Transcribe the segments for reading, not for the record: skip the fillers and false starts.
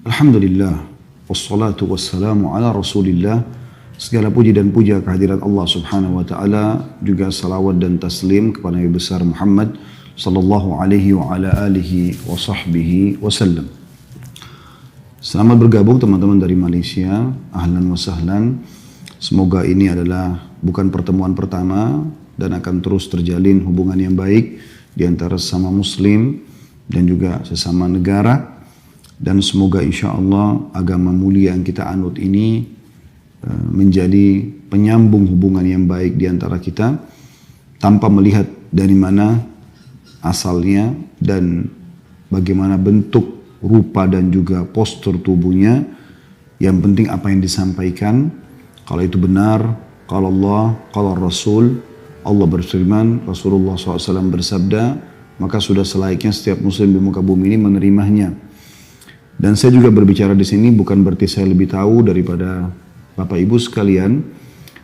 Alhamdulillah, wassalatu wassalamu ala rasulillah. Segala puji dan puja kehadirat Allah subhanahu wa ta'ala. Juga salawat dan taslim kepada Nabi besar Muhammad sallallahu alaihi wa ala alihi wa sahbihi wasallam. Selamat bergabung teman-teman dari Malaysia. Ahlan wa sahlan. Semoga ini adalah bukan pertemuan pertama dan akan terus terjalin hubungan yang baik di antara sesama muslim dan juga sesama negara. Dan semoga insya Allah agama mulia yang kita anut ini menjadi penyambung hubungan yang baik di antara kita tanpa melihat dari mana asalnya dan bagaimana bentuk, rupa dan juga postur tubuhnya. Yang penting apa yang disampaikan, kalau itu benar, kalau Allah, kalau Rasul, Allah berfirman, Rasulullah SAW bersabda, maka sudah selayaknya setiap muslim di muka bumi ini menerimanya. Dan saya juga berbicara di sini bukan berarti saya lebih tahu daripada Bapak Ibu sekalian,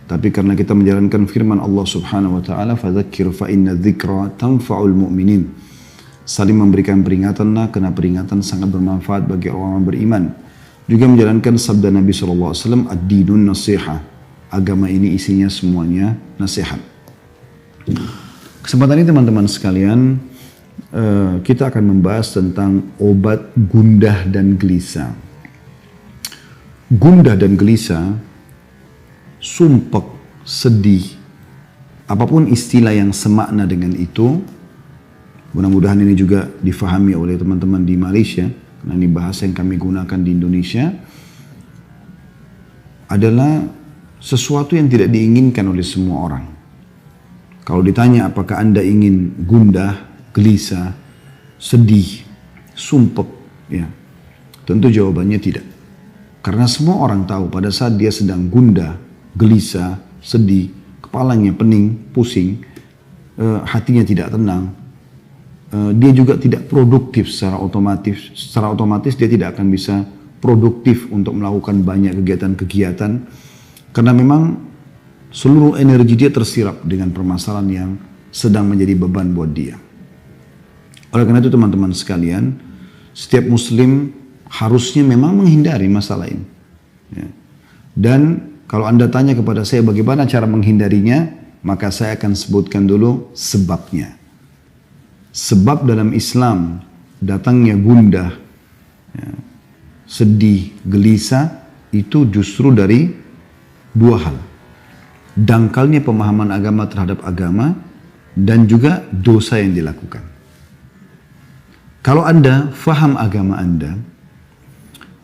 tapi karena kita menjalankan firman Allah Subhanahu wa taala, fadzakir fa inna dzikra tanfa'ul mu'minin. Saling memberikan peringatanlah karena peringatan sangat bermanfaat bagi orang beriman. Juga menjalankan sabda Nabi sallallahu alaihi wasallam, ad-dinun nasiha. Agama ini isinya semuanya nasihat. Kesempatan ini teman-teman sekalian, kita akan membahas tentang obat gundah dan gelisah. Gundah dan gelisah, sumpek, sedih, apapun istilah yang semakna dengan itu, mudah-mudahan ini juga difahami oleh teman-teman di Malaysia, karena ini bahasa yang kami gunakan di Indonesia, adalah sesuatu yang tidak diinginkan oleh semua orang. Kalau ditanya apakah Anda ingin gundah, gelisah, sedih, sumpek, ya, tentu jawabannya tidak. Karena semua orang tahu pada saat dia sedang gundah, gelisah, sedih, kepalanya pening, pusing, hatinya tidak tenang, dia juga tidak produktif secara otomatis. Secara otomatis dia tidak akan bisa produktif untuk melakukan banyak kegiatan-kegiatan. Karena memang seluruh energi dia tersirap dengan permasalahan yang sedang menjadi beban buat dia. Oleh karena itu teman-teman sekalian, setiap muslim harusnya memang menghindari masalah ini. Ya. Dan kalau Anda tanya kepada saya bagaimana cara menghindarinya, maka saya akan sebutkan dulu sebabnya. Sebab dalam Islam datangnya gundah, ya, sedih, gelisah itu justru dari dua hal. Dangkalnya pemahaman agama terhadap agama dan juga dosa yang dilakukan. Kalau Anda faham agama Anda,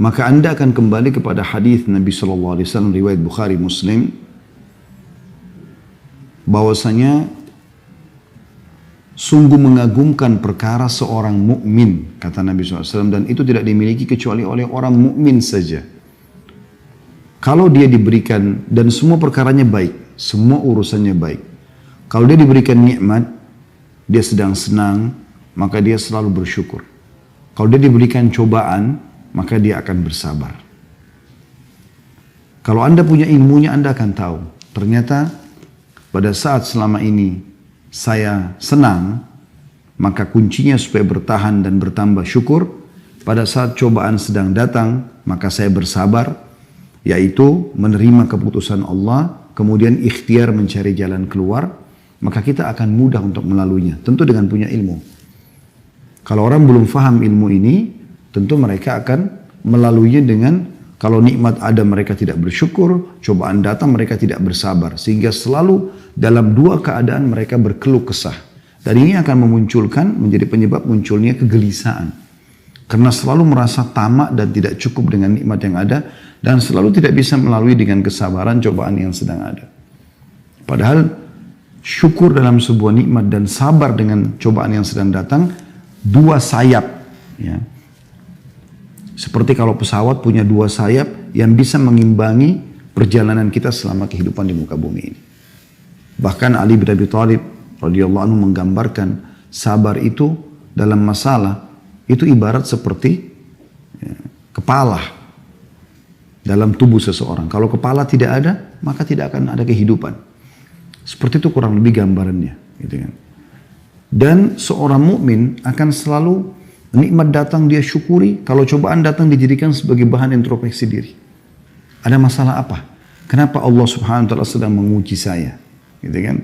maka Anda akan kembali kepada hadis Nabi sallallahu alaihi wasallam riwayat Bukhari Muslim, bahwasanya sungguh mengagumkan perkara seorang mukmin, kata Nabi SAW, dan itu tidak dimiliki kecuali oleh orang mukmin saja. Kalau dia diberikan, dan semua perkaranya baik, semua urusannya baik. Kalau dia diberikan nikmat, dia sedang senang, maka dia selalu bersyukur. Kalau dia diberikan cobaan, maka dia akan bersabar. Kalau Anda punya ilmunya, Anda akan tahu. Ternyata pada saat selama ini saya senang, maka kuncinya supaya bertahan dan bertambah syukur. Pada saat cobaan sedang datang, maka saya bersabar, yaitu menerima keputusan Allah, kemudian ikhtiar mencari jalan keluar, maka kita akan mudah untuk melaluinya. Tentu dengan punya ilmu. Kalau orang belum faham ilmu ini, tentu mereka akan melaluinya dengan, kalau nikmat ada mereka tidak bersyukur, cobaan datang mereka tidak bersabar. Sehingga selalu dalam dua keadaan mereka berkeluh kesah. Dan ini akan memunculkan, menjadi penyebab munculnya kegelisahan. Karena selalu merasa tamak dan tidak cukup dengan nikmat yang ada, dan selalu tidak bisa melalui dengan kesabaran cobaan yang sedang ada. Padahal syukur dalam sebuah nikmat dan sabar dengan cobaan yang sedang datang, dua sayap, ya. Seperti kalau pesawat punya dua sayap yang bisa mengimbangi perjalanan kita selama kehidupan di muka bumi ini. Bahkan Ali bin Abi Thalib radhiyallahu anhu menggambarkan sabar itu dalam masalah itu ibarat seperti, ya, kepala dalam tubuh seseorang. Kalau kepala tidak ada, maka tidak akan ada kehidupan. Seperti itu kurang lebih gambarannya, gitu kan. Dan seorang mukmin akan selalu Nikmat datang dia syukuri, kalau cobaan datang dijadikan sebagai bahan introspeksi diri. Ada masalah apa? Kenapa Allah Subhanahu wa taala sedang menguji saya? Gitu kan?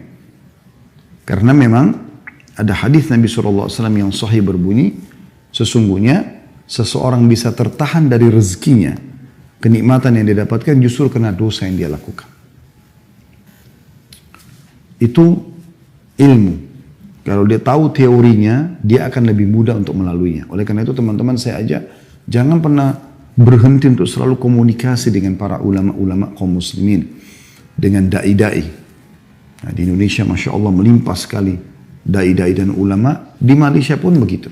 Karena memang ada hadis Nabi SAW yang sahih berbunyi, sesungguhnya seseorang bisa tertahan dari rezekinya, kenikmatan yang dia dapatkan justru karena dosa yang dia lakukan. Itu ilmu. Kalau dia tahu teorinya, dia akan lebih mudah untuk melaluinya. Oleh karena itu teman-teman saya ajak, jangan pernah berhenti untuk selalu komunikasi dengan para ulama-ulama kaum muslimin. Dengan da'i-da'i. Nah, di Indonesia Masya Allah melimpah sekali da'i-da'i dan ulama. Di Malaysia pun begitu.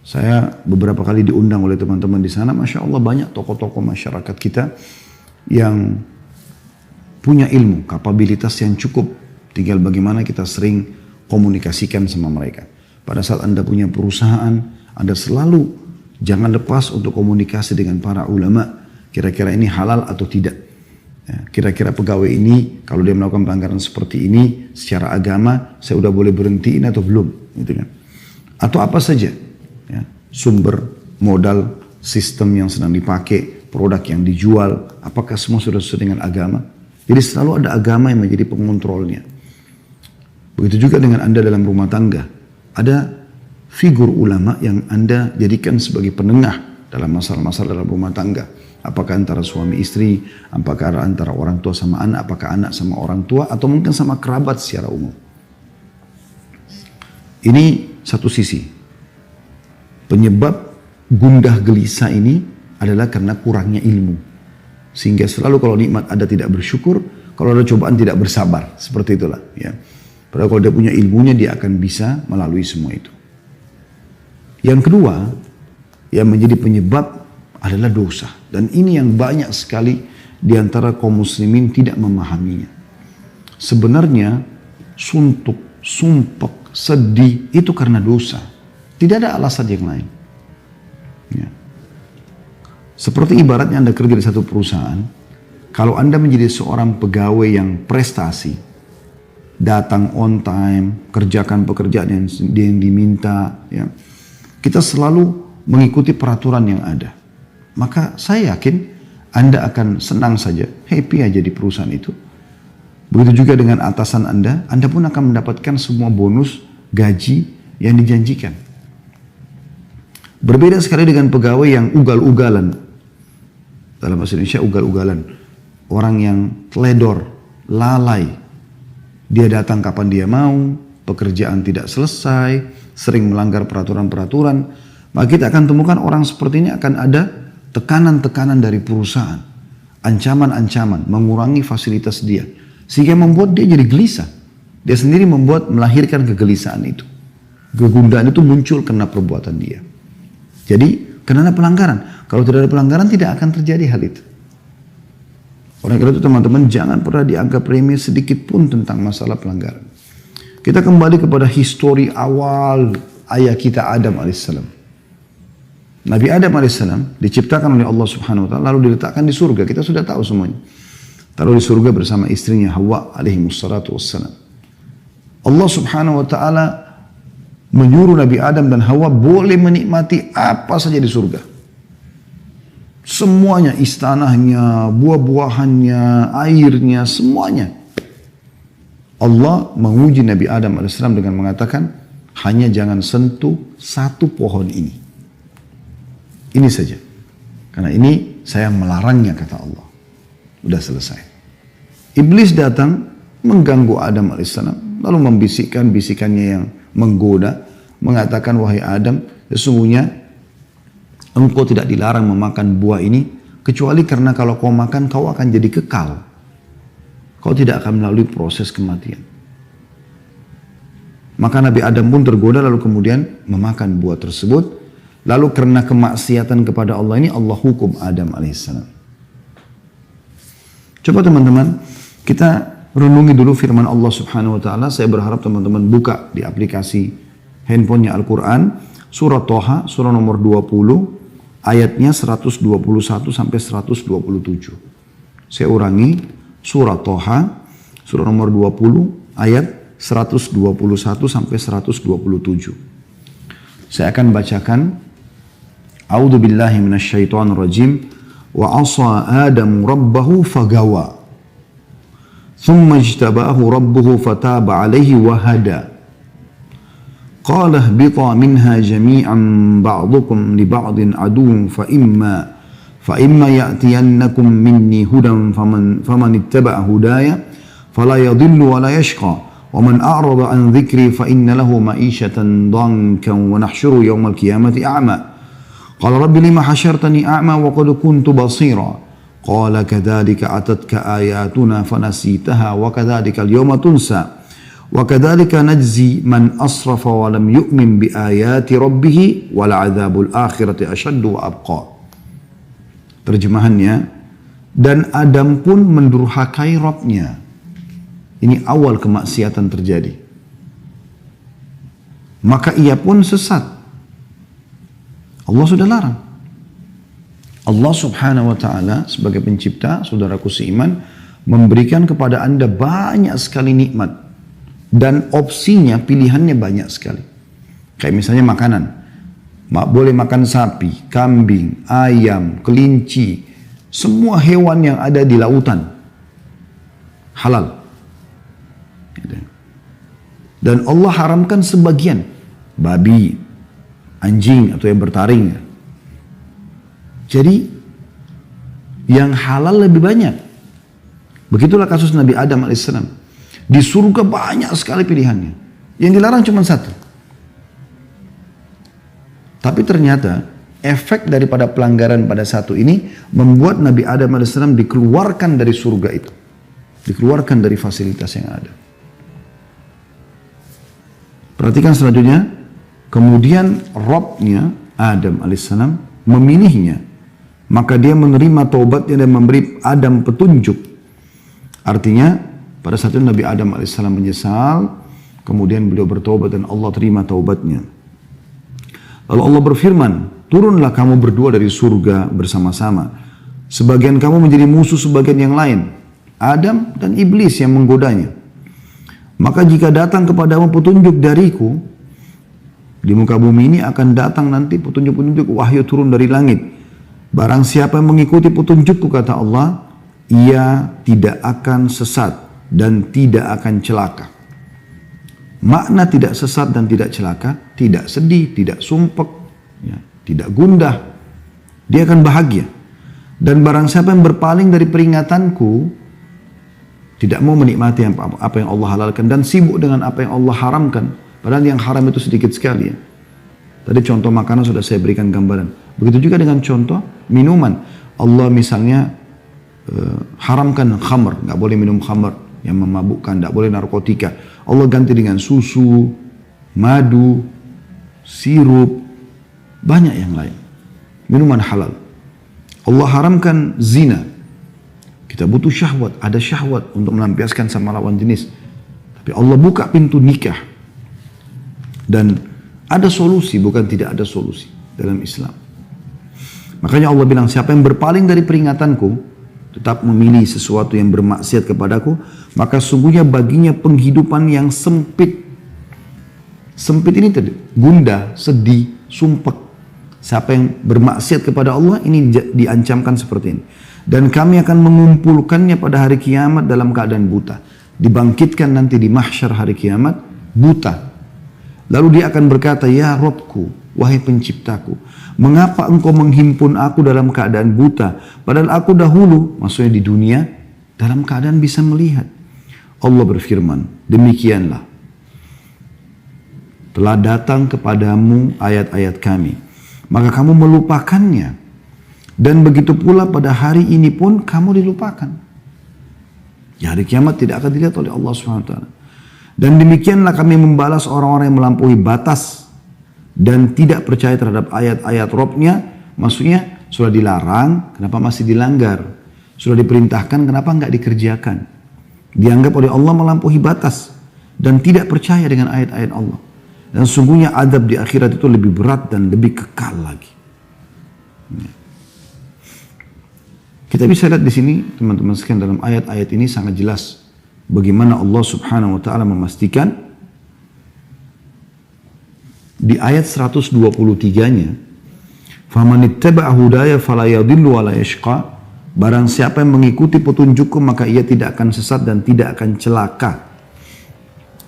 Saya beberapa kali diundang oleh teman-teman di sana. Masya Allah banyak tokoh-tokoh masyarakat kita yang punya ilmu, kapabilitas yang cukup. Tinggal bagaimana kita sering komunikasikan sama mereka. Pada saat Anda punya perusahaan, Anda selalu jangan lepas untuk komunikasi dengan para ulama. Kira-kira ini halal atau tidak. Ya, kira-kira pegawai ini, kalau dia melakukan pelanggaran seperti ini, secara agama, saya udah boleh berhentiin atau belum. Gitu kan. Atau apa saja. Ya, sumber, modal, sistem yang sedang dipakai, produk yang dijual, apakah semua sudah sesuai dengan agama. Jadi selalu ada agama yang menjadi pengontrolnya. Begitu juga dengan Anda dalam rumah tangga. Ada figur ulama yang Anda jadikan sebagai penengah dalam masalah-masalah dalam rumah tangga. Apakah antara suami istri, apakah antara orang tua sama anak, apakah anak sama orang tua, atau mungkin sama kerabat secara umum. Ini satu sisi. Penyebab gundah gelisah ini adalah karena kurangnya ilmu. Sehingga selalu kalau nikmat ada tidak bersyukur, kalau ada cobaan tidak bersabar. Seperti itulah. Ya. Padahal kalau dia punya ilmunya, dia akan bisa melalui semua itu. Yang kedua, yang menjadi penyebab adalah dosa. Dan ini yang banyak sekali di antara kaum muslimin tidak memahaminya. Sebenarnya, suntuk, sumpek, sedih, itu karena dosa. Tidak ada alasan yang lain. Ya. Seperti ibaratnya Anda kerja di satu perusahaan, kalau Anda menjadi seorang pegawai yang prestasi, datang on time, kerjakan pekerjaan yang diminta, ya. Kita selalu mengikuti peraturan yang ada. Maka saya yakin Anda akan senang saja, happy aja di perusahaan itu. Begitu juga dengan atasan Anda pun akan mendapatkan semua bonus, gaji yang dijanjikan. Berbeda sekali dengan pegawai yang ugal-ugalan. Dalam bahasa Indonesia ugal-ugalan. Orang yang teledor, lalai. Dia datang kapan dia mau, pekerjaan tidak selesai, sering melanggar peraturan-peraturan. Maka kita akan temukan orang seperti ini akan ada tekanan-tekanan dari perusahaan. Ancaman-ancaman, mengurangi fasilitas dia. Sehingga membuat dia jadi gelisah. Dia sendiri melahirkan kegelisahan itu. Kegundahan itu muncul karena perbuatan dia. Jadi, karena pelanggaran. Kalau tidak ada pelanggaran, tidak akan terjadi hal itu. Oleh karena itu teman-teman jangan pernah dianggap remeh sedikit pun tentang masalah pelanggaran. Kita kembali kepada histori awal ayah kita Adam alaihissalam. Nabi Adam alaihissalam diciptakan oleh Allah Subhanahu wa taala lalu diletakkan di surga. Kita sudah tahu semuanya. Taruh di surga bersama istrinya Hawa alaihi wassalatu wassalam. Allah Subhanahu wa taala menyuruh Nabi Adam dan Hawa boleh menikmati apa saja di surga. Semuanya, istanahnya, buah-buahannya, airnya, semuanya. Allah menguji Nabi Adam AS dengan mengatakan, hanya jangan sentuh satu pohon ini. Ini saja. Karena ini saya melarangnya, kata Allah. Udah selesai. Iblis datang, mengganggu Adam AS. Lalu membisikkan bisikannya yang menggoda, mengatakan, wahai Adam, sesungguhnya engkau tidak dilarang memakan buah ini, kecuali karena kalau kau makan, kau akan jadi kekal. Kau tidak akan melalui proses kematian. Maka Nabi Adam pun tergoda lalu kemudian memakan buah tersebut. Lalu karena kemaksiatan kepada Allah ini, Allah hukum Adam alaihissalam. Coba teman-teman, kita renungi dulu firman Allah Subhanahu wa taala. Saya berharap teman-teman buka di aplikasi handphonenya Al-Quran, surah Toha, surah nomor 20, ayatnya 121 sampai 127. Saya ulangi, surah Toha, surah nomor 20, ayat 121 sampai 127. Saya akan bacakan. A'udzu billahi minasyaitonir rajim. Wa 'asa Adamu rabbahu fagawa. Thumma ijtabahu rabbuhu fataba 'alaihi wa hada. Qala ihbita minha jami'an ba'dukum li ba'din aduwwun فإما يأتينكم مني هدى فمن اتبع هدايا فلا يضل ولا يشقى ومن أعرض عن ذكري فإن له معيشة ضنكا ونحشره يوم القيامة أعمى قال رب لما حشرتني أعمى وقد كنت بصيرا قال كذلك أتتك آياتنا فنسيتها وكذلك اليوم تنسى وكذلك نجزي من أسرف ولم يؤمن بآيات ربه ولعذاب الآخرة أشد وأبقى. Terjemahannya, dan Adam pun mendurhakai Rabbnya. Ini awal kemaksiatan terjadi. Maka ia pun sesat. Allah sudah larang. Allah subhanahu wa ta'ala sebagai pencipta, saudaraku seiman, memberikan kepada anda banyak sekali nikmat. Dan opsinya, pilihannya banyak sekali. Kayak misalnya makanan. Boleh makan sapi, kambing, ayam, kelinci, semua hewan yang ada di lautan. Halal. Dan Allah haramkan sebagian. Babi, anjing atau yang bertaring. Jadi, yang halal lebih banyak. Begitulah kasus Nabi Adam AS. Di surga banyak sekali pilihannya. Yang dilarang cuma satu. Tapi ternyata efek daripada pelanggaran pada satu ini membuat Nabi Adam AS dikeluarkan dari surga itu. Dikeluarkan dari fasilitas yang ada. Perhatikan selanjutnya. Kemudian Rabbnya Adam AS memilihnya. Maka dia menerima taubatnya dan memberi Adam petunjuk. Artinya pada saat itu Nabi Adam AS menyesal. Kemudian beliau bertaubat dan Allah terima taubatnya. Lalu Allah berfirman, turunlah kamu berdua dari surga bersama-sama. Sebagian kamu menjadi musuh sebagian yang lain. Adam dan iblis yang menggodanya. Maka jika datang kepadamu petunjuk dariku, di muka bumi ini akan datang nanti petunjuk-petunjuk wahyu turun dari langit. Barang siapa yang mengikuti petunjukku, kata Allah, ia tidak akan sesat dan tidak akan celaka. Makna tidak sesat dan tidak celaka, tidak sedih, tidak sumpek, ya, tidak gundah. Dia akan bahagia. Dan barang siapa yang berpaling dari peringatanku, tidak mau menikmati apa yang Allah halalkan dan sibuk dengan apa yang Allah haramkan. Padahal yang haram itu sedikit sekali ya. Tadi contoh makanan sudah saya berikan gambaran. Begitu juga dengan contoh minuman. Allah misalnya haramkan khamr, nggak boleh minum khamr yang memabukkan, tidak boleh narkotika. Allah ganti dengan susu, madu, sirup, banyak yang lain. Minuman halal. Allah haramkan zina. Kita butuh syahwat, ada syahwat untuk melampiaskan sama lawan jenis. Tapi Allah buka pintu nikah. Dan ada solusi, bukan tidak ada solusi dalam Islam. Makanya Allah bilang, siapa yang berpaling dari peringatanku, tetap memilih sesuatu yang bermaksiat kepadaku, maka sungguhnya baginya penghidupan yang sempit. Sempit ini tadi, gundah, sedih, sumpek. Siapa yang bermaksiat kepada Allah, ini diancamkan seperti ini. Dan kami akan mengumpulkannya pada hari kiamat dalam keadaan buta. Dibangkitkan nanti di mahsyar hari kiamat, buta. Lalu dia akan berkata, ya Robku, wahai penciptaku, mengapa engkau menghimpun aku dalam keadaan buta? Padahal aku dahulu, maksudnya di dunia, dalam keadaan bisa melihat. Allah berfirman, demikianlah. Telah datang kepadamu ayat-ayat kami. Maka kamu melupakannya. Dan begitu pula pada hari ini pun kamu dilupakan. Ya, hari kiamat tidak akan dilihat oleh Allah SWT. Dan demikianlah kami membalas orang-orang yang melampaui batas dan tidak percaya terhadap ayat-ayat Rabbnya. Maksudnya sudah dilarang, kenapa masih dilanggar? Sudah diperintahkan, kenapa enggak dikerjakan? Dianggap oleh Allah melampaui batas dan tidak percaya dengan ayat-ayat Allah. Dan sungguhnya adab di akhirat itu lebih berat dan lebih kekal lagi. Kita bisa lihat di sini teman-teman sekalian, dalam ayat-ayat ini sangat jelas bagaimana Allah Subhanahu wa taala memastikan di ayat 123-nya, "Faman ittaba'a hudaya fala yadhillu wa la yashqa." Barang siapa yang mengikuti petunjukku maka ia tidak akan sesat dan tidak akan celaka.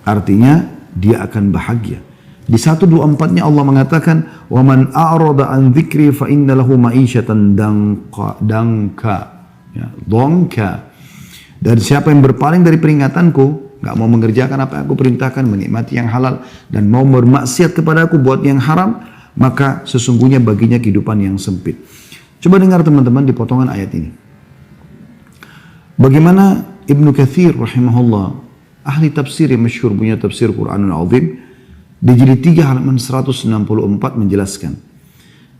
Artinya dia akan bahagia. Di 124-nya Allah mengatakan, "Wa man a'rada an dzikri fa inna lahu ma'isyatan danka." Ya, dongka. Dan siapa yang berpaling dari peringatanku, nggak mau mengerjakan apa yang aku perintahkan, menikmati yang halal, dan mau bermaksiat kepada aku buat yang haram, maka sesungguhnya baginya kehidupan yang sempit. Coba dengar teman-teman di potongan ayat ini. Bagaimana Ibnu Katsir rahimahullah, ahli tafsir yang masyhur, punya tafsir Quranul Azim, di jilid 3 halaman 164 menjelaskan.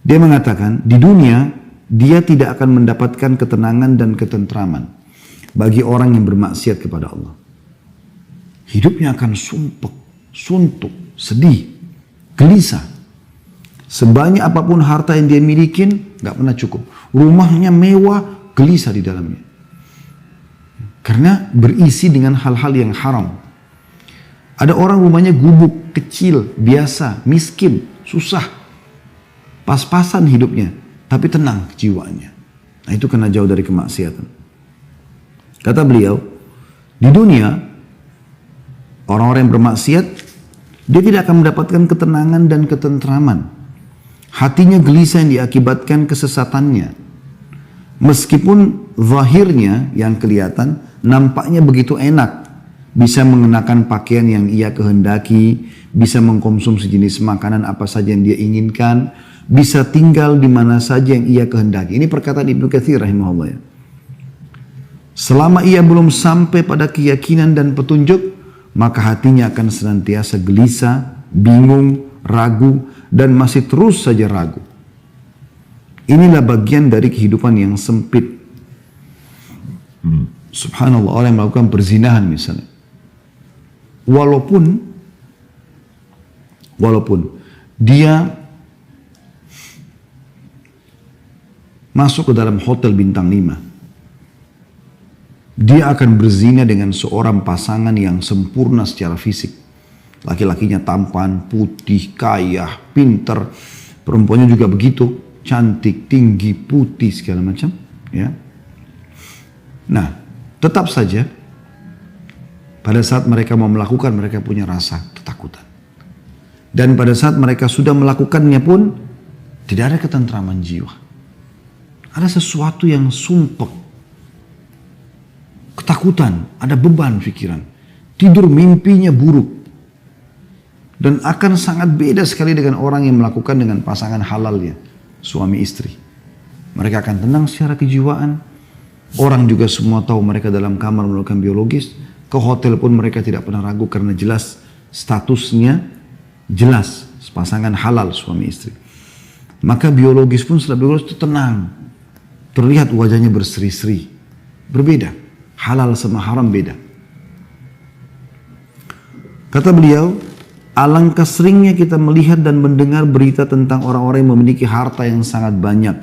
Dia mengatakan, di dunia dia tidak akan mendapatkan ketenangan dan ketentraman bagi orang yang bermaksiat kepada Allah. Hidupnya akan sumpek, suntuk, sedih, gelisah. Sebanyak apapun harta yang dia milikin, gak pernah cukup. Rumahnya mewah, gelisah di dalamnya. Karena berisi dengan hal-hal yang haram. Ada orang rumahnya gubuk, kecil, biasa, miskin, susah. Pas-pasan hidupnya, tapi tenang jiwanya. Nah itu karena jauh dari kemaksiatan. Kata beliau, di dunia, orang-orang yang bermaksiat, dia tidak akan mendapatkan ketenangan dan ketentraman. Hatinya gelisah yang diakibatkan kesesatannya. Meskipun zahirnya yang kelihatan, nampaknya begitu enak. Bisa mengenakan pakaian yang ia kehendaki, bisa mengkonsumsi jenis makanan apa saja yang dia inginkan, bisa tinggal di mana saja yang ia kehendaki. Ini perkataan Ibnu Katsir rahimahullah ya. Selama ia belum sampai pada keyakinan dan petunjuk, maka hatinya akan senantiasa gelisah, bingung, ragu, dan masih terus saja ragu. Inilah bagian dari kehidupan yang sempit. Subhanallah, orang yang melakukan perzinahan misalnya. Walaupun dia masuk ke dalam hotel bintang 5, dia akan berzina dengan seorang pasangan yang sempurna secara fisik. Laki-lakinya tampan, putih, kaya, pinter. Perempuannya juga begitu, cantik, tinggi, putih, segala macam. Ya. Nah, tetap saja pada saat mereka mau melakukan, mereka punya rasa ketakutan. Dan pada saat mereka sudah melakukannya pun, tidak ada ketentraman jiwa. Ada sesuatu yang sumpek. Ketakutan, ada beban pikiran. Tidur mimpinya buruk. Dan akan sangat beda sekali dengan orang yang melakukan dengan pasangan halalnya, suami istri. Mereka akan tenang secara kejiwaan. Orang juga semua tahu mereka dalam kamar melakukan biologis. Ke hotel pun mereka tidak pernah ragu karena jelas statusnya, jelas pasangan halal suami istri. Maka biologis pun setelah biologis itu tenang. Terlihat wajahnya berseri-seri. Berbeda. Halal sama haram beda. Kata beliau, alangkah seringnya kita melihat dan mendengar berita tentang orang-orang yang memiliki harta yang sangat banyak.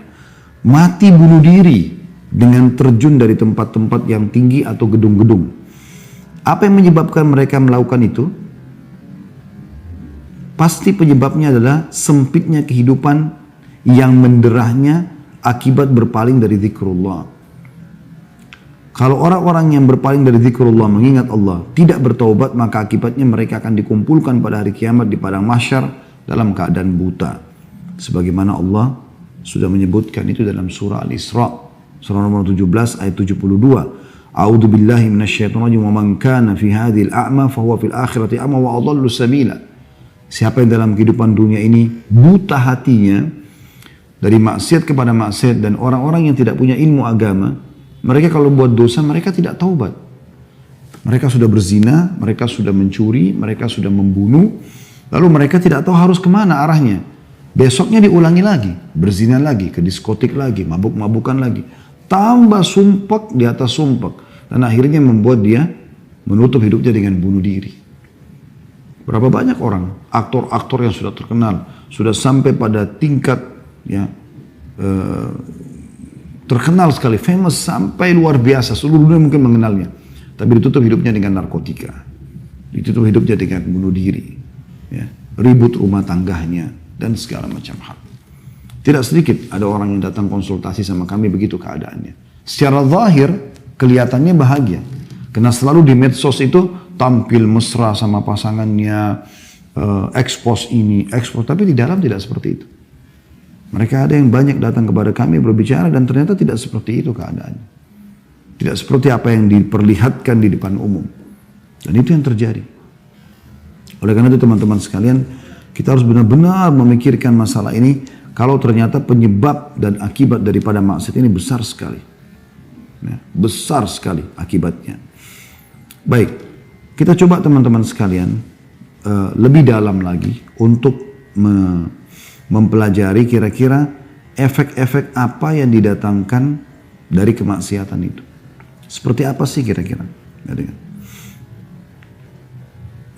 Mati bunuh diri dengan terjun dari tempat-tempat yang tinggi atau gedung-gedung. Apa yang menyebabkan mereka melakukan itu? Pasti penyebabnya adalah sempitnya kehidupan yang menderahnya akibat berpaling dari zikrullah. Kalau orang-orang yang berpaling dari zikrullah, mengingat Allah, tidak bertaubat, maka akibatnya mereka akan dikumpulkan pada hari kiamat di padang mahsyar dalam keadaan buta. Sebagaimana Allah sudah menyebutkan itu dalam surah Al-Isra, surah nomor 17 ayat 72. A'udzu billahi minasyaitonir rajim, wa man kana fi hadhil a'ma fa huwa fil akhirati a'ma wa adallu sabila. Siapa yang dalam kehidupan dunia ini buta hatinya dari maksiat kepada maksiat, dan orang-orang yang tidak punya ilmu agama, mereka kalau buat dosa, mereka tidak taubat. Mereka sudah berzina, mereka sudah mencuri, mereka sudah membunuh. Lalu mereka tidak tahu harus kemana arahnya. Besoknya diulangi lagi, berzina lagi, ke diskotik lagi, mabuk-mabukan lagi. Tambah sumpek di atas sumpek. Dan akhirnya membuat dia menutup hidupnya dengan bunuh diri. Berapa banyak orang, aktor-aktor yang sudah terkenal, sudah sampai pada tingkat ya, terkenal sekali, famous sampai luar biasa, seluruh dunia mungkin mengenalnya. Tapi ditutup hidupnya dengan narkotika, ditutup hidupnya dengan bunuh diri. Ya. ribut rumah tangganya, dan segala macam hal. Tidak sedikit ada orang yang datang konsultasi sama kami begitu keadaannya. Secara zahir kelihatannya bahagia. Karena selalu di medsos itu tampil mesra sama pasangannya, expose ini, expose. Tapi di dalam tidak seperti itu. Mereka ada yang banyak datang kepada kami berbicara dan ternyata tidak seperti itu keadaannya. Tidak seperti apa yang diperlihatkan di depan umum. Dan itu yang terjadi. Oleh karena itu teman-teman sekalian, kita harus benar-benar memikirkan masalah ini. Kalau ternyata penyebab dan akibat daripada maksiat ini besar sekali. Ya, besar sekali akibatnya. Baik, kita coba teman-teman sekalian lebih dalam lagi untuk mempelajari kira-kira efek-efek apa yang didatangkan dari kemaksiatan itu. Seperti apa sih kira-kira?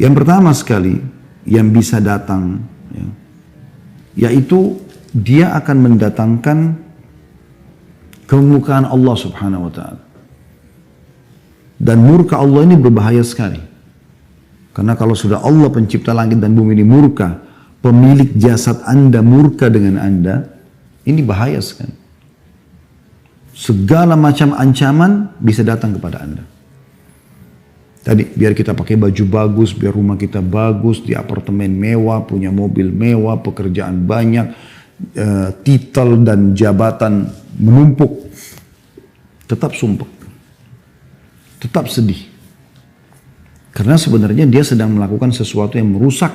Yang pertama sekali yang bisa datang, ya, yaitu dia akan mendatangkan kemurkaan Allah Subhanahu wa Ta'ala. Dan murka Allah ini berbahaya sekali. Karena kalau sudah Allah pencipta langit dan bumi ini murka, pemilik jasad Anda murka dengan Anda, ini bahaya sekali. Segala macam ancaman bisa datang kepada Anda. Tadi biar kita pakai baju bagus, biar rumah kita bagus, di apartemen mewah, punya mobil mewah, pekerjaan banyak, titel dan jabatan menumpuk, tetap sumpah, tetap sedih. Karena sebenarnya dia sedang melakukan sesuatu yang merusak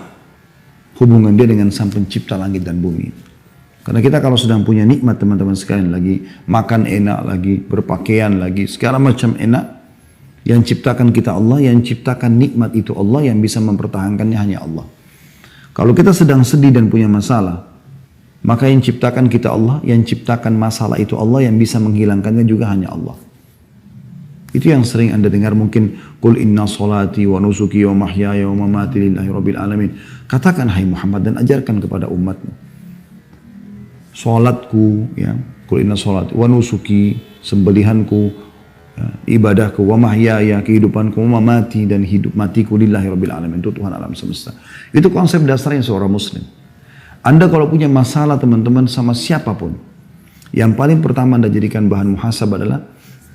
hubungan dia dengan Sang Pencipta langit dan bumi. Karena kita kalau sedang punya nikmat teman-teman sekalian, lagi makan enak, lagi berpakaian, lagi segala macam enak, yang ciptakan kita Allah, yang ciptakan nikmat itu Allah, yang bisa mempertahankannya hanya Allah. Kalau kita sedang sedih dan punya masalah, maka yang ciptakan kita Allah, yang ciptakan masalah itu Allah, yang bisa menghilangkannya juga hanya Allah. Itu yang sering Anda dengar mungkin, Qul inna salati wa nusuki wa mahyaya wa mamati lillahi rabbil alamin. Katakan hai Muhammad dan ajarkan kepada umatmu. Salatku, ya, Qul inna salati wa nusuki, sembelihanku, ya, ibadahku, wa mahyaya, kehidupanku, wa mamati, dan hidup matiku lillahi rabbil alamin, itu Tuhan alam semesta. Itu konsep dasarnya seorang muslim. Anda kalau punya masalah teman-teman sama siapapun, yang paling pertama Anda jadikan bahan muhasabah adalah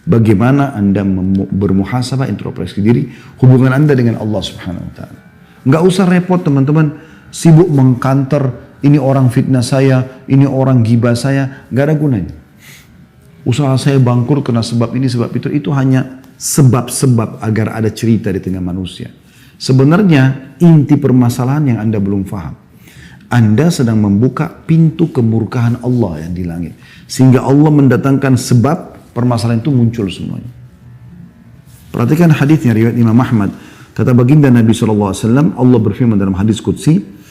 bagaimana Anda bermuhasabah, introspeksi diri, hubungan Anda dengan Allah Subhanahu wa Ta'ala. Nggak usah repot teman-teman, sibuk mengkanter, ini orang fitnah saya, ini orang gibah saya, nggak ada gunanya. Usaha saya bangkrut karena sebab ini, sebab itu hanya sebab-sebab agar ada cerita di tengah manusia. Sebenarnya inti permasalahan yang Anda belum paham. Anda sedang membuka pintu kemurkaan Allah yang di langit. Sehingga Allah mendatangkan sebab permasalahan itu muncul semuanya. Perhatikan hadisnya riwayat Imam Ahmad. Kata baginda Nabi SAW, Allah berfirman dalam hadis Qudsi,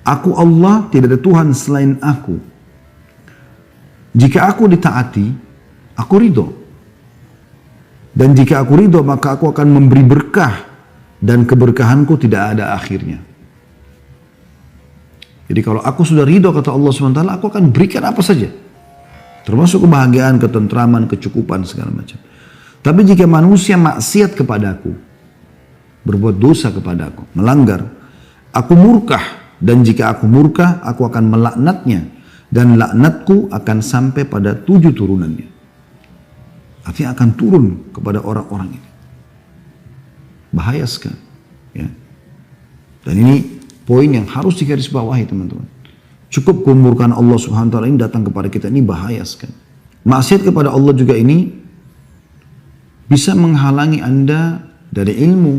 Aku Allah, tidak ada Tuhan selain aku. Jika aku ditaati, aku ridho. Dan jika aku ridho, maka aku akan memberi berkah. Dan keberkahanku tidak ada akhirnya. Jadi kalau aku sudah ridho kata Allah SWT, aku akan berikan apa saja. Termasuk kebahagiaan, ketentraman, kecukupan, segala macam. Tapi jika manusia maksiat kepadaku, berbuat dosa kepadaku, melanggar, aku murka. Dan jika aku murka, aku akan melaknatnya. Dan laknatku akan sampai pada 7 turunannya. Artinya akan turun kepada orang-orang ini. Bahaya sekali. Ya. Dan ini poin yang harus digarisbawahi teman-teman. Cukup kemurkaan Allah Subhanahu wa Ta'ala ini datang kepada kita, ini bahaya sekali. Maksiat kepada Allah juga ini bisa menghalangi Anda dari ilmu,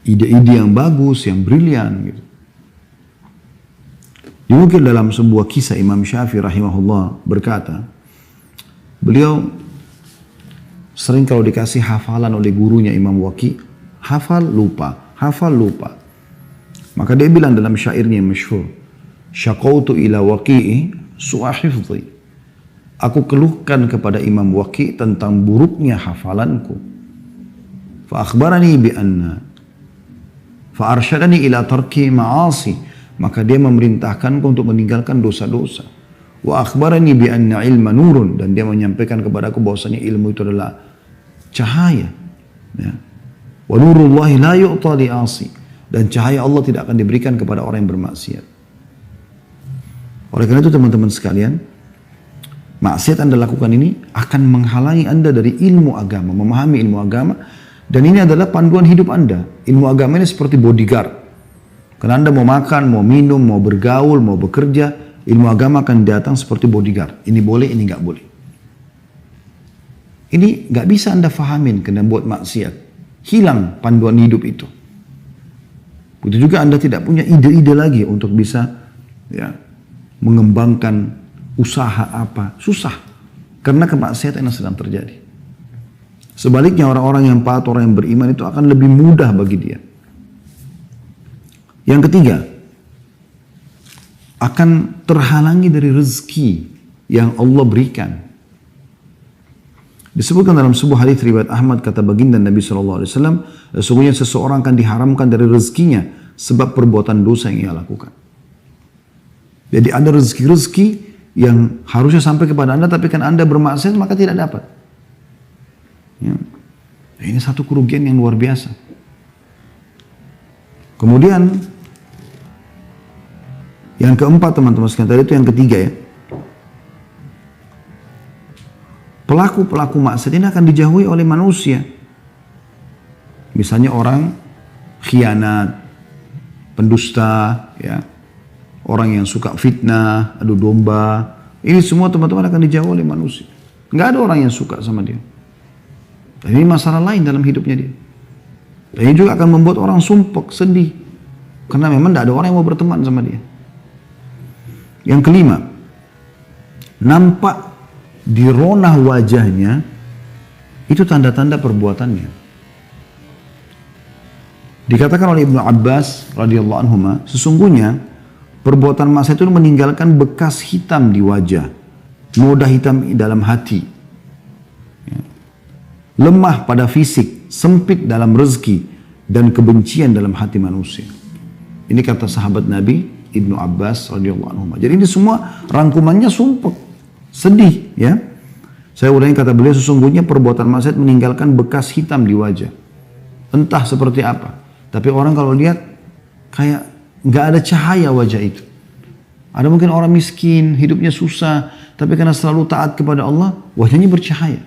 ide-ide yang bagus, yang brilian gitu. Mungkin dalam sebuah kisah Imam Syafi'i rahimahullah berkata, beliau sering kalau dikasih hafalan oleh gurunya Imam Waqi, hafal lupa, hafal lupa. Maka dia bilang dalam syairnya yang masyhur, syaqautu ila waqi'i su'a hifdhi. Aku keluhkan kepada Imam Waqi tentang buruknya hafalanku. Fa akhbarani bi anna fa arsyadani ila tarki ma'asi. Maka dia memerintahkanku untuk meninggalkan dosa-dosa. Wa akhbarani bi anna ilma nurun, dan dia menyampaikan kepadaku bahwasanya ilmu itu adalah cahaya. Ya. Wa nurullahi la yu'ta li'asi. dan cahaya Allah tidak akan diberikan kepada orang yang bermaksiat. Oleh karena itu teman-teman sekalian, maksiat Anda lakukan ini akan menghalangi Anda dari ilmu agama, memahami ilmu agama, dan ini adalah panduan hidup Anda. Ilmu agama ini seperti bodyguard. Karena Anda mau makan, mau minum, mau bergaul, mau bekerja, ilmu agama akan datang seperti bodyguard. Ini boleh, ini nggak boleh. Ini nggak bisa Anda fahamin karena buat maksiat. Hilang panduan hidup itu. Begitu juga Anda tidak punya ide-ide lagi untuk bisa mengembangkan usaha apa. Susah. Karena kemaksiatan yang sedang terjadi. Sebaliknya orang-orang yang taat, orang yang beriman itu akan lebih mudah bagi dia. Yang ketiga, akan terhalangi dari rezeki yang Allah berikan. Disebutkan dalam sebuah hadis riwayat Ahmad, kata baginda Nabi SAW, sesungguhnya seseorang akan diharamkan dari rezekinya sebab perbuatan dosa yang ia lakukan. Jadi ada rezeki-rezeki yang harusnya sampai kepada Anda, tapi kan Anda bermaksiat maka tidak dapat. Ya. Ini satu kerugian yang luar biasa. Kemudian yang keempat teman-teman sekalian, tadi itu yang ketiga ya. Pelaku-pelaku maksiat ini akan dijauhi oleh manusia. Misalnya orang khianat, pendusta, ya, orang yang suka fitnah, adu domba. Ini semua teman-teman akan dijauhi oleh manusia. Nggak ada orang yang suka sama dia. Dan ini masalah lain dalam hidupnya dia. Dan ini juga akan membuat orang sumpek, sedih. Karena memang tidak ada orang yang mau berteman sama dia. Yang kelima, nampak di ronah wajahnya itu tanda-tanda perbuatannya. Dikatakan oleh Ibnu Abbas radhiyallahu anhuma, sesungguhnya perbuatan maksiat itu meninggalkan bekas hitam di wajah, noda hitam dalam hati, lemah pada fisik, sempit dalam rezeki, dan kebencian dalam hati manusia. Ini kata sahabat Nabi Ibnu Abbas radhiyallahu anhu. Jadi ini semua rangkumannya sumpek, sedih ya. Saya ulangi kata beliau, sesungguhnya perbuatan maksiat meninggalkan bekas hitam di wajah. Entah seperti apa, tapi orang kalau lihat kayak nggak ada cahaya wajah itu. Ada mungkin orang miskin, hidupnya susah, tapi karena selalu taat kepada Allah, wajahnya bercahaya.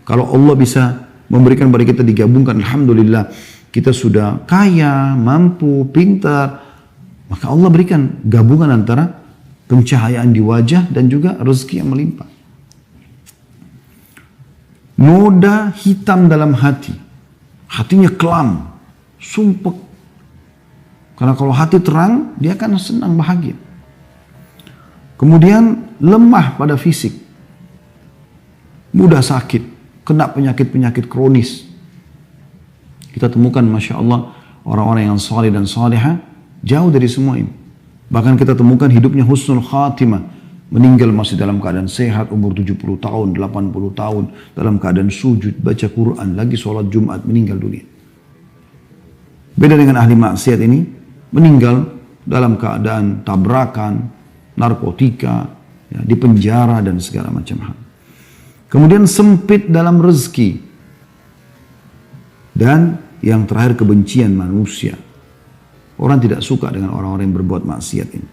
Kalau Allah bisa memberikan kepada kita digabungkan, alhamdulillah, kita sudah kaya, mampu, pintar, maka Allah berikan gabungan antara pencahayaan di wajah dan juga rezeki yang melimpah. Noda hitam dalam hati, hatinya kelam, sumpek. Karena kalau hati terang, dia akan senang, bahagia. Kemudian lemah pada fisik, mudah sakit, kena penyakit-penyakit kronis. Kita temukan Masya Allah orang-orang yang saleh dan salihah jauh dari semua ini. Bahkan kita temukan hidupnya husnul khatimah. Meninggal masih dalam keadaan sehat, umur 70 tahun, 80 tahun. Dalam keadaan sujud, baca Quran, lagi sholat Jumat, meninggal dunia. Beda dengan ahli maksiat ini, meninggal dalam keadaan tabrakan, narkotika, ya, di penjara dan segala macam hal. Kemudian sempit dalam rezeki. Dan yang terakhir kebencian manusia. Orang tidak suka dengan orang-orang yang berbuat maksiat ini.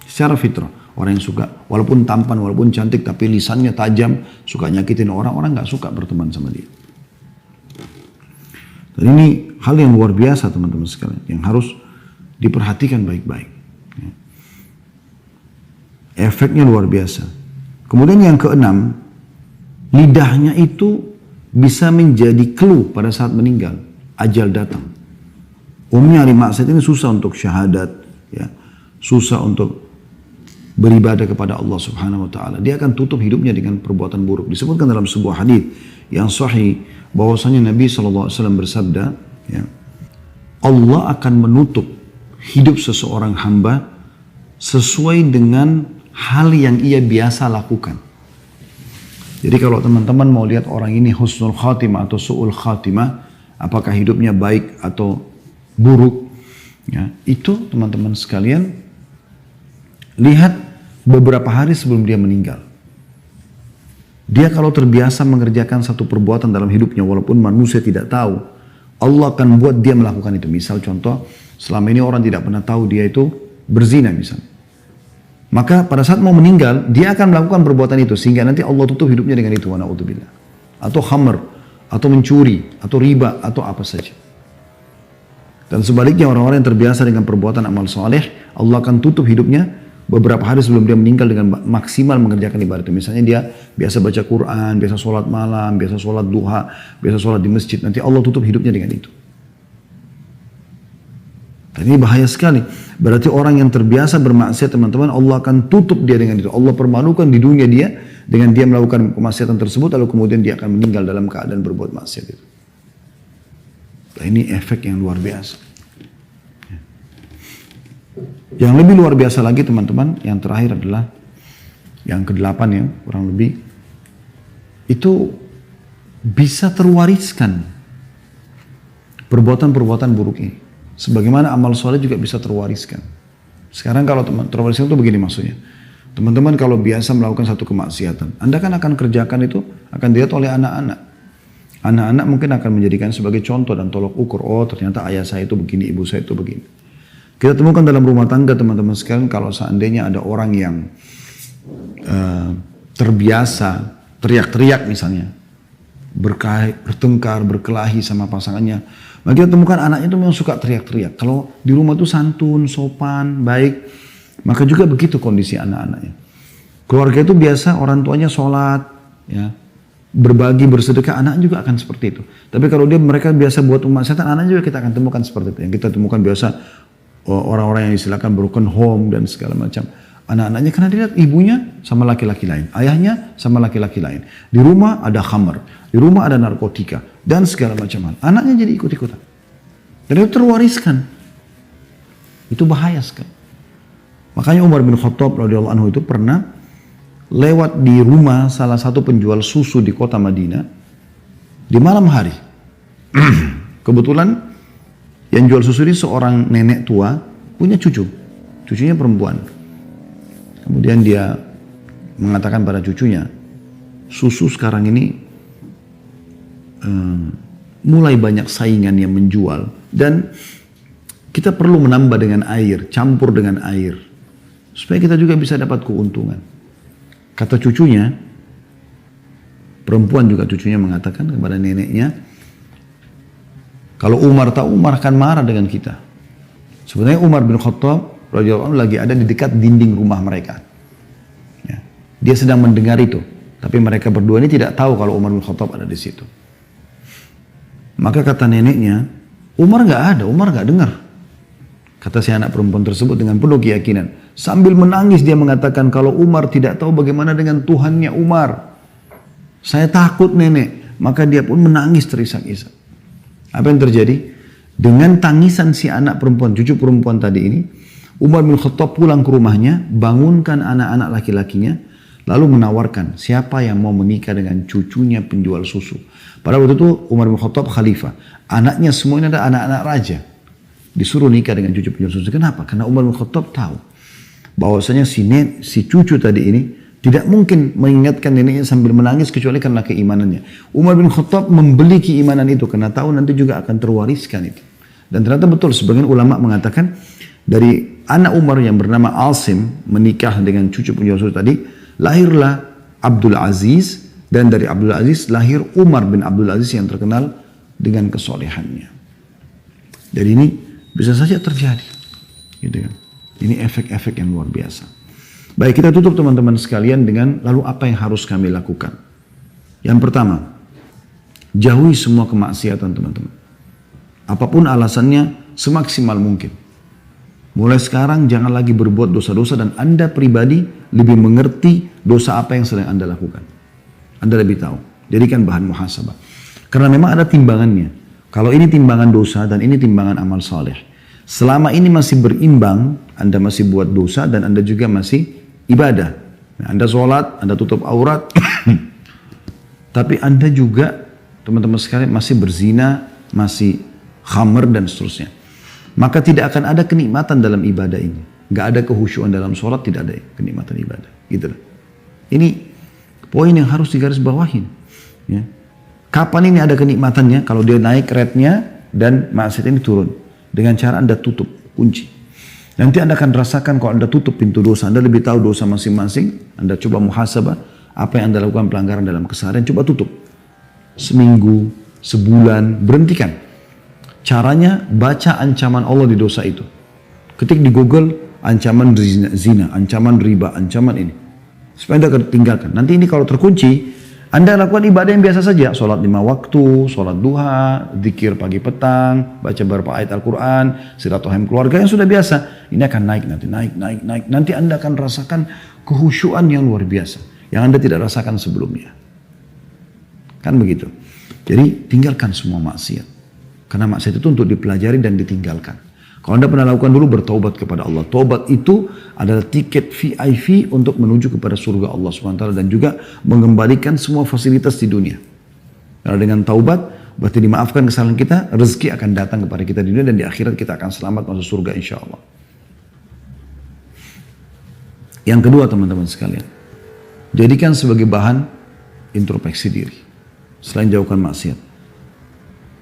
Secara fitrah, orang yang suka, walaupun tampan, walaupun cantik, tapi lisannya tajam, suka nyakitin orang, orang nggak suka berteman sama dia. Dan ini hal yang luar biasa teman-teman sekalian, yang harus diperhatikan baik-baik. Efeknya luar biasa. Kemudian yang keenam, lidahnya itu bisa menjadi clue pada saat meninggal, ajal datang. Umumnya ahli maksiat ini susah untuk syahadat, ya, susah untuk beribadah kepada Allah Subhanahu wa taala. Dia akan tutup hidupnya dengan perbuatan buruk. Disebutkan dalam sebuah hadis yang sahih bahwasanya Nabi SAW bersabda, ya, Allah akan menutup hidup seseorang hamba sesuai dengan hal yang ia biasa lakukan. Jadi kalau teman-teman mau lihat orang ini husnul khatimah atau su'ul khatimah, apakah hidupnya baik atau buruk, ya, itu teman-teman sekalian lihat beberapa hari sebelum dia meninggal. Dia kalau terbiasa mengerjakan satu perbuatan dalam hidupnya walaupun manusia tidak tahu, Allah akan buat dia melakukan itu. Misal contoh, selama ini orang tidak pernah tahu dia itu berzina misalnya. Maka pada saat mau meninggal, dia akan melakukan perbuatan itu. Sehingga nanti Allah tutup hidupnya dengan itu. Wa na'udzubillah. Atau khamr, atau mencuri, atau riba, atau apa saja. Dan sebaliknya orang-orang yang terbiasa dengan perbuatan amal soleh, Allah akan tutup hidupnya beberapa hari sebelum dia meninggal dengan maksimal mengerjakan ibadah itu. Misalnya dia biasa baca Quran, biasa sholat malam, biasa sholat duha, biasa sholat di masjid. Nanti Allah tutup hidupnya dengan itu. Dan ini bahaya sekali. Berarti orang yang terbiasa bermaksiat teman-teman, Allah akan tutup dia dengan itu. Allah permalukan di dunia dia dengan dia melakukan kemaksiatan tersebut, lalu kemudian dia akan meninggal dalam keadaan berbuat maksiat itu. Nah, ini efek yang luar biasa. Yang lebih luar biasa lagi teman-teman, yang terakhir adalah yang ke-8 ya, kurang lebih. Itu bisa terwariskan perbuatan-perbuatan buruk ini. Sebagaimana amal soleh juga bisa terwariskan. Sekarang kalau terwariskan itu begini maksudnya. Teman-teman kalau biasa melakukan satu kemaksiatan, Anda kan akan kerjakan itu, akan dilihat oleh anak-anak. Anak-anak mungkin akan menjadikan sebagai contoh dan tolok ukur. Oh ternyata ayah saya itu begini, ibu saya itu begini. Kita temukan dalam rumah tangga teman-teman sekalian, kalau seandainya ada orang yang terbiasa teriak-teriak misalnya, bertengkar, berkelahi sama pasangannya, maka kita temukan anaknya itu memang suka teriak-teriak. Kalau di rumah itu santun, sopan, baik, maka juga begitu kondisi anak-anaknya. Keluarga itu biasa orang tuanya sholat, ya, berbagi, bersedekah, anak juga akan seperti itu. Tapi kalau mereka biasa buat kemaksiatan, anak juga kita akan temukan seperti itu. Yang kita temukan biasa orang-orang yang istilahkan broken home dan segala macam. Anak-anaknya karena dia lihat ibunya sama laki-laki lain, ayahnya sama laki-laki lain. Di rumah ada khamr, di rumah ada narkotika dan segala macam hal. Anaknya jadi ikut-ikutan. Dan itu terwariskan. Itu bahaya sekali. Makanya Umar bin Khattab radhiyallahu anhu itu pernah lewat di rumah salah satu penjual susu di kota Madinah di malam hari. Kebetulan yang jual susu ini seorang nenek tua, punya cucu. Cucunya perempuan. Kemudian dia mengatakan pada cucunya, susu sekarang ini mulai banyak saingan yang menjual. Dan kita perlu menambah dengan air, campur dengan air. Supaya kita juga bisa dapat keuntungan. Kata cucunya, perempuan juga cucunya mengatakan kepada neneknya, kalau Umar tahu, Umar akan marah dengan kita. Sebenarnya Umar bin Khattab radhiyallahu anhu lagi ada di dekat dinding rumah mereka. Ya. Dia sedang mendengar itu. Tapi mereka berdua ini tidak tahu kalau Umar bin Khattab ada di situ. Maka kata neneknya, Umar nggak ada, Umar nggak dengar. Kata si anak perempuan tersebut dengan penuh keyakinan. Sambil menangis dia mengatakan, kalau Umar tidak tahu bagaimana dengan Tuhannya Umar. Saya takut nenek. Maka dia pun menangis terisak-isak. Apa yang terjadi? Dengan tangisan si anak perempuan, cucu perempuan tadi ini, Umar bin Khattab pulang ke rumahnya, bangunkan anak-anak laki-lakinya, lalu menawarkan siapa yang mau menikah dengan cucunya penjual susu. Pada waktu itu Umar bin Khattab khalifah. Anaknya semua ini ada anak-anak raja. Disuruh nikah dengan cucu penjual susu. Kenapa? Karena Umar bin Khattab tahu bahwasanya si cucu tadi ini tidak mungkin mengingatkan neneknya sambil menangis kecuali karena keimanannya. Umar bin Khattab membeli keimanan itu karena tahu nanti juga akan terwariskan itu. Dan ternyata betul, sebagian ulama mengatakan dari anak Umar yang bernama Asim menikah dengan cucu penjual susu tadi, lahirlah Abdul Aziz, dan dari Abdul Aziz lahir Umar bin Abdul Aziz yang terkenal dengan kesolehannya. Jadi ini bisa saja terjadi. Gitu kan. Ini efek-efek yang luar biasa. Baik, kita tutup teman-teman sekalian dengan lalu apa yang harus kami lakukan. Yang pertama, jauhi semua kemaksiatan teman-teman. Apapun alasannya, semaksimal mungkin. Mulai sekarang jangan lagi berbuat dosa-dosa dan Anda pribadi lebih mengerti dosa apa yang sedang Anda lakukan. Anda lebih tahu. Jadikan bahan muhasabah. Karena memang ada timbangannya. Kalau ini timbangan dosa dan ini timbangan amal saleh. Selama ini masih berimbang, Anda masih buat dosa dan Anda juga masih ibadah. Anda sholat, Anda tutup aurat. Tapi Anda juga, teman-teman sekalian, masih berzina, masih khamr dan seterusnya. Maka tidak akan ada kenikmatan dalam ibadah ini. Gak ada kehusyuan dalam sholat, tidak ada kenikmatan ibadah. Gitu loh. Ini poin yang harus digarisbawahin. Ya. Kapan ini ada kenikmatannya? Kalau dia naik rate-nya, dan maksiat ini turun. Dengan cara Anda tutup, kunci. Nanti Anda akan rasakan kalau Anda tutup pintu dosa, Anda lebih tahu dosa masing-masing, Anda coba muhasabah, apa yang Anda lakukan pelanggaran dalam keseharian, coba tutup. Seminggu, sebulan, berhentikan. Caranya baca ancaman Allah di dosa itu. Ketik di Google, ancaman zina, ancaman riba, ancaman ini. Supaya Anda tinggalkan. Nanti ini kalau terkunci, Anda lakukan ibadah yang biasa saja, sholat 5 waktu, sholat duha, zikir pagi petang, baca beberapa ayat Al-Quran, silaturahim keluarga yang sudah biasa. Ini akan naik nanti, naik. Nanti Anda akan rasakan kehusyuan yang luar biasa, yang Anda tidak rasakan sebelumnya. Kan begitu. Jadi tinggalkan semua maksiat. Karena maksiat itu untuk dipelajari dan ditinggalkan. Kalau Anda pernah lakukan dulu, bertaubat kepada Allah. Taubat itu adalah tiket VIP untuk menuju kepada surga Allah SWT dan juga mengembalikan semua fasilitas di dunia. Karena dengan taubat, berarti dimaafkan kesalahan kita, rezeki akan datang kepada kita di dunia dan di akhirat kita akan selamat masuk surga insya Allah. Yang kedua teman-teman sekalian, jadikan sebagai bahan introspeksi diri. Selain jauhkan maksiat.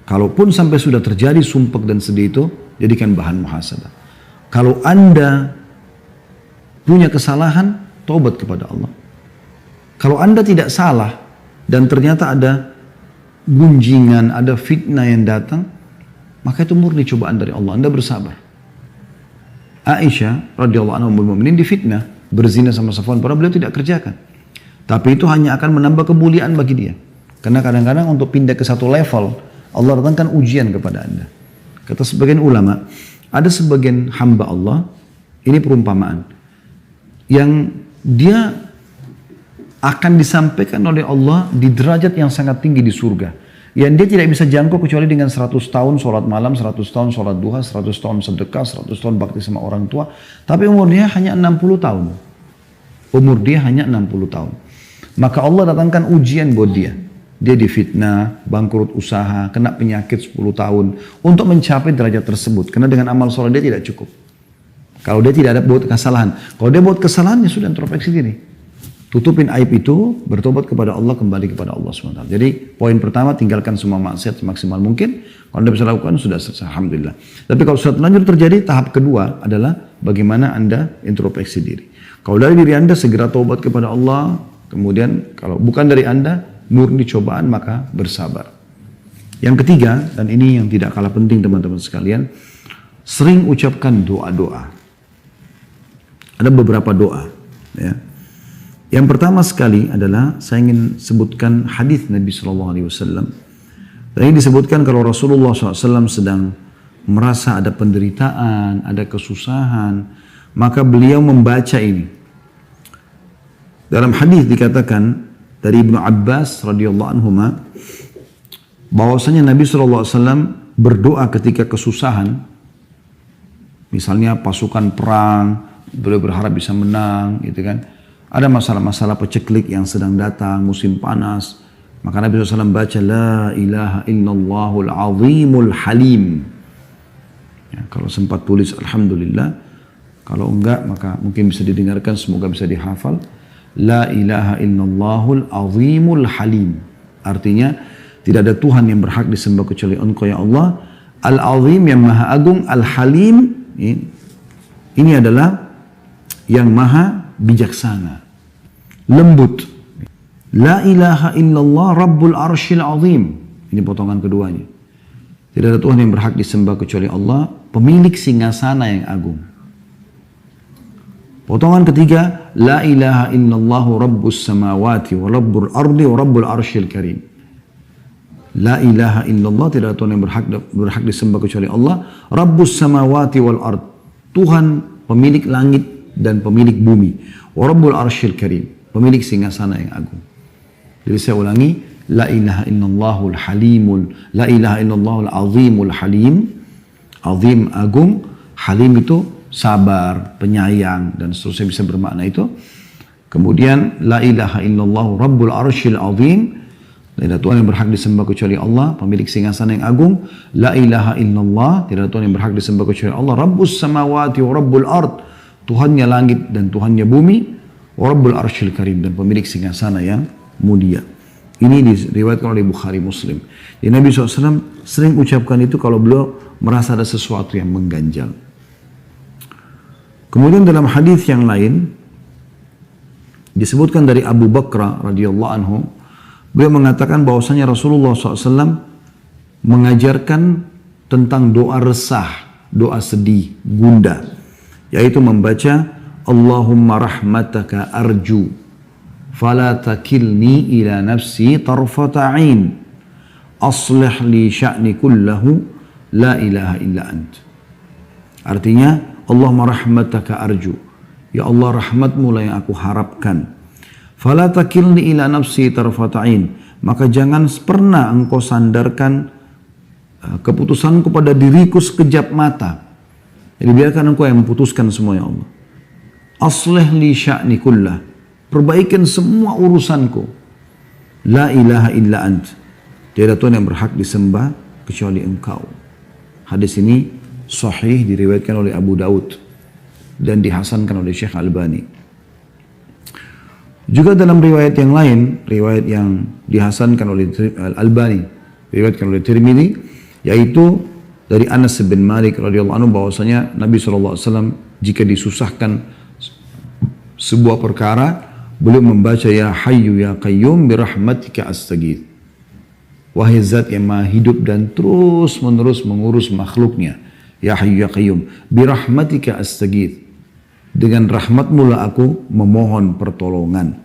Kalaupun sampai sudah terjadi sumpek dan sedih itu, jadikan bahan muhasabah. Kalau Anda punya kesalahan, taubat kepada Allah. Kalau Anda tidak salah dan ternyata ada gunjingan, ada fitnah yang datang, maka itu murni cobaan dari Allah. Anda bersabar. Aisyah radhiyallahu anha ummul mukminin difitnah berzina sama Safwan, padahal beliau tidak kerjakan. Tapi itu hanya akan menambah kemuliaan bagi dia. Karena kadang-kadang untuk pindah ke satu level, Allah datangkan ujian kepada Anda. Kata sebagian ulama, ada sebagian hamba Allah, ini perumpamaan, yang dia akan disampaikan oleh Allah di derajat yang sangat tinggi di surga. Yang dia tidak bisa jangkau kecuali dengan 100 tahun sholat malam, 100 tahun sholat duha, 100 tahun sedekah, 100 tahun bakti sama orang tua. Tapi umur dia hanya 60 tahun. Umur dia hanya 60 tahun. Maka Allah datangkan ujian buat dia. Dia difitnah, bangkrut usaha, kena penyakit 10 tahun untuk mencapai derajat tersebut. Karena dengan amal soleh dia tidak cukup. Kalau dia tidak ada buat kesalahan. Kalau dia buat kesalahan, ya sudah introspeksi diri. Tutupin aib itu, bertobat kepada Allah, kembali kepada Allah SWT. Jadi poin pertama, tinggalkan semua maksiat semaksimal mungkin. Kalau Anda bisa lakukan, sudah selesai. Alhamdulillah. Tapi kalau sudah terlanjur terjadi, tahap kedua adalah bagaimana Anda introspeksi diri. Kalau dari diri Anda, segera taubat kepada Allah. Kemudian kalau bukan dari Anda, murni cobaan, maka bersabar. Yang ketiga, dan ini yang tidak kalah penting teman-teman sekalian, sering ucapkan doa-doa. Ada beberapa doa. Ya. Yang pertama sekali adalah, saya ingin sebutkan hadis Nabi SAW. Dan ini disebutkan kalau Rasulullah SAW sedang merasa ada penderitaan, ada kesusahan, maka beliau membaca ini. Dalam hadis dikatakan, dari Ibnu Abbas radhiyallahu anhuma, bahwasanya Nabi SAW berdoa ketika kesusahan, misalnya pasukan perang, beliau berharap bisa menang, gitu kan. Ada masalah-masalah peceklik yang sedang datang, musim panas, maka Nabi SAW baca La ilaha illallahul azimul halim. Ya, kalau sempat tulis Alhamdulillah, kalau enggak maka mungkin bisa didengarkan, semoga bisa dihafal. La ilaha illallahul azimul halim. Artinya tidak ada Tuhan yang berhak disembah kecuali Engkau ya Allah. Al-azim yang maha agung, al-halim ini adalah yang maha bijaksana, lembut. La ilaha illallah rabbul arshil azim. Ini potongan keduanya. Tidak ada Tuhan yang berhak disembah kecuali Allah, pemilik singgasana yang agung. Potongan ketiga, la ilaha illallah rabbus samawati wa rabbul ardi wa rabbul arshil karim. La ilaha illallah, tidak ada Tuhan yang berhak disembah kecuali Allah, rabbus samawati wal ard, Tuhan pemilik langit dan pemilik bumi, wa rabbul arshil karim, pemilik singgasana yang agung. Jadi saya ulangi, la ilaha illallahul halimul, la ilaha illallahul azimul halim, azim agung, halim itu sabar, penyayang, dan seterusnya bisa bermakna itu. Kemudian la ilaha illallah rabbul arshil azim, tidak ada Tuhan yang berhak disembah kecuali Allah, pemilik singgasana yang agung. La ilaha illallah, tidak ada Tuhan yang berhak disembah kecuali Allah, rabbus samawati wa rabbul ard, Tuhannya langit dan Tuhannya bumi, wa rabbul arshil karim, dan pemilik singgasana yang mulia. Ini diriwayatkan oleh Bukhari Muslim. Jadi Nabi SAW sering ucapkan itu kalau beliau merasa ada sesuatu yang mengganjal. Kemudian dalam hadis yang lain disebutkan dari Abu Bakar radhiyallahu anhu, beliau mengatakan bahwasanya Rasulullah SAW mengajarkan tentang doa resah, doa sedih, gundah, yaitu membaca Allahumma rahmataka arju fala takilni ila nafsi tarfata ain aslih li sya'ni kullahu la ilaha illa ant. Artinya Allahumma rahmataka arju, ya Allah rahmatmu lah yang aku harapkan. Fala takilni ila nafsi tarfata ain, maka jangan pernah engkau sandarkan keputusanku pada diriku sekejap mata. Jadi biarkan engkau yang memutuskan semua ya Allah. Aslih li sya'ni kullah, perbaikan semua urusanku. La ilaha illa ant, tiada Tuhan yang berhak disembah kecuali engkau. Hadis ini sahih, diriwayatkan oleh Abu Daud dan dihasankan oleh Syekh Albani. Juga dalam riwayat yang lain, riwayat yang dihasankan oleh Albani, diriwayatkan oleh Tirmidzi, yaitu dari Anas bin Malik radhiyallahu anhu bahwasanya Nabi SAW jika disusahkan sebuah perkara, beliau membaca ya hayyu ya qayyum birahmatika astaghits. Wahai zat yang maha hidup dan terus menerus mengurus makhluknya, ya hayyu ya qayyum birahmatika astaghits, dengan rahmatmu lah aku memohon pertolongan.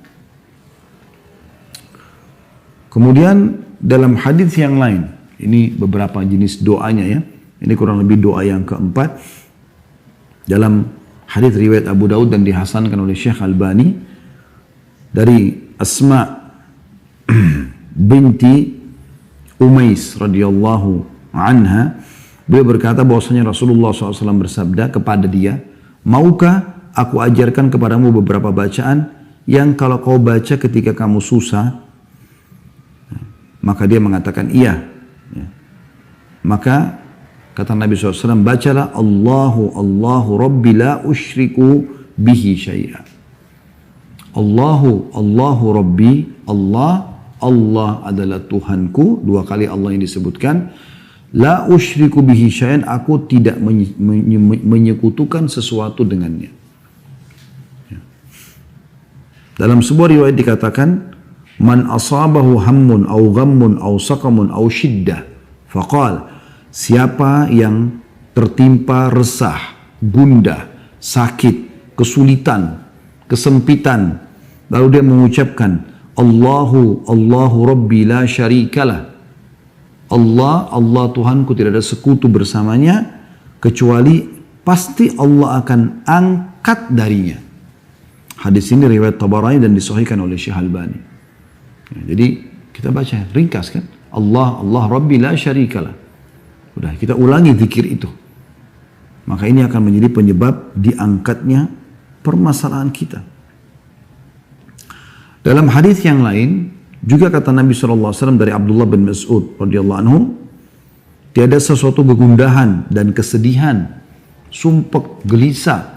Kemudian dalam hadis yang lain, ini beberapa jenis doanya ya, ini kurang lebih doa yang keempat dalam hadis riwayat Abu Daud dan dihasankan oleh Syekh Albani dari Asma binti Umais radhiyallahu anha, beliau berkata bahwasanya Rasulullah SAW bersabda kepada dia, maukah aku ajarkan kepadamu beberapa bacaan yang kalau kau baca ketika kamu susah? Maka dia mengatakan iya. Maka kata Nabi SAW, bacalah Allahu Rabbi la usyriku bihi syai'a. Allahu Rabbi, Allah adalah Tuhanku, dua kali Allah yang disebutkan. La usyriku bihi syai'an, aku tidak menyekutukan sesuatu dengannya. Dalam sebuah riwayat dikatakan, man asabahu hammun au ghammun au saqamun au shiddah faqal, siapa yang tertimpa resah, gundah, sakit, kesulitan, kesempitan, lalu dia mengucapkan Allahu Rabbi la syarikalah, Allah Tuhanku tidak ada sekutu bersamanya, kecuali pasti Allah akan angkat darinya. Hadis ini riwayat Tabarani dan disahihkan oleh Syekh Albani. Jadi kita baca ringkas kan, Allah Rabbi la syarikalah. Udah, kita ulangi zikir itu. Maka ini akan menjadi penyebab diangkatnya permasalahan kita. Dalam hadis yang lain, juga kata Nabi SAW dari Abdullah bin Mas'ud radhiyallahu anhu, tiada sesuatu kegundahan dan kesedihan, sumpek, gelisah